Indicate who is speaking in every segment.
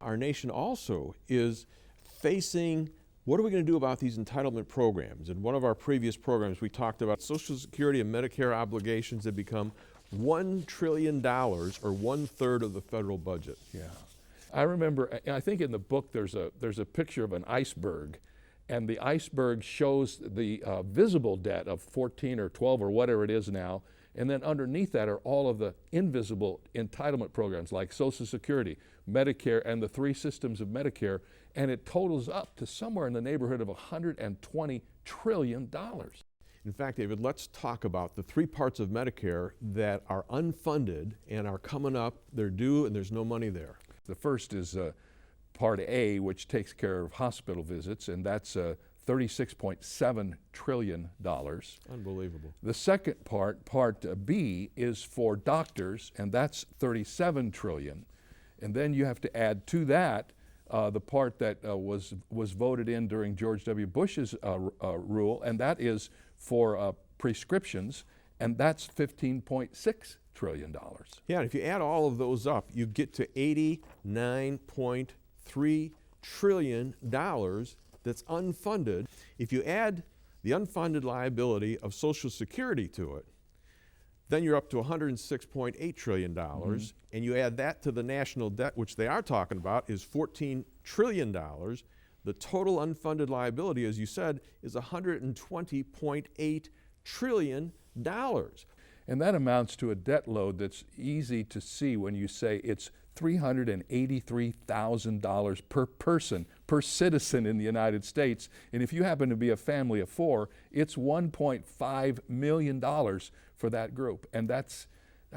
Speaker 1: Our nation also is facing, what are we going to do about these entitlement programs? In one of our previous programs, we talked about Social Security and Medicare obligations that become $1 trillion, or 1/3 of the federal budget.
Speaker 2: Yeah. I remember, I think in the book there's a picture of an iceberg, and the iceberg shows the visible debt of 14 or 12 or whatever it is now, and then underneath that are all of the invisible entitlement programs like Social Security, Medicare, and the 3 systems of Medicare, and it totals up to somewhere in the neighborhood of $120 trillion.
Speaker 1: In fact, David, let's talk about the 3 parts of Medicare that are unfunded and are coming up, they're due, and there's no money there.
Speaker 2: The first is Part A, which takes care of hospital visits, and that's $36.7 trillion.
Speaker 1: Unbelievable.
Speaker 2: The second part, Part B, is for doctors, and that's $37 trillion. And then you have to add to that the part that was voted in during George W. Bush's rule, and that is for prescriptions, and that's $15.6 trillion.
Speaker 1: Yeah, and if you add all of those up, you get to $89.3 trillion that's unfunded. If you add the unfunded liability of Social Security to it, then you're up to $106.8 trillion, and you add that to the national debt, which they are talking about, is $14 trillion. The total unfunded liability, as you said, is $120.8 trillion.
Speaker 2: And that amounts to a debt load that's easy to see when you say it's $383,000 per person, per citizen in the United States. And if you happen to be a family of 4, it's $1.5 million for that group. And that's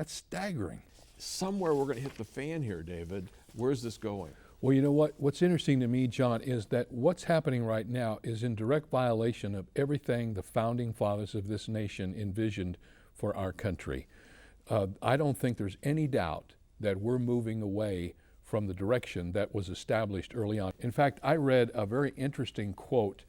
Speaker 2: staggering.
Speaker 1: Somewhere we're going to hit the fan here, David. Where's this going?
Speaker 3: Well, you know what? What's interesting to me, John, is that what's happening right now is in direct violation of everything the founding fathers of this nation envisioned for our country. I don't think there's any doubt that we're moving away from the direction that was established early on. In fact, I read a very interesting quote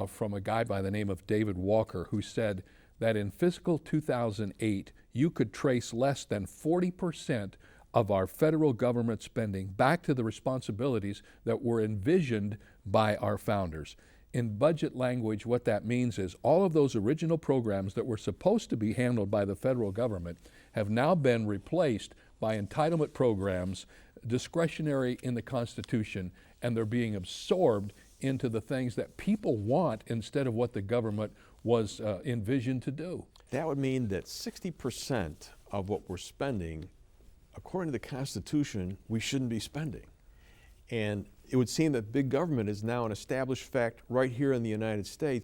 Speaker 3: from a guy by the name of David Walker, who said that in fiscal 2008, you could trace less than 40% of our federal government spending back to the responsibilities that were envisioned by our founders. In budget language, what that means is all of those original programs that were supposed to be handled by the federal government have now been replaced by entitlement programs, discretionary in the Constitution, and they're being absorbed into the things that people want instead of what the government was envisioned to do.
Speaker 1: That would mean that 60% of what we're spending, according to the Constitution, we shouldn't be spending. And it would seem that big government is now an established fact right here in the United States.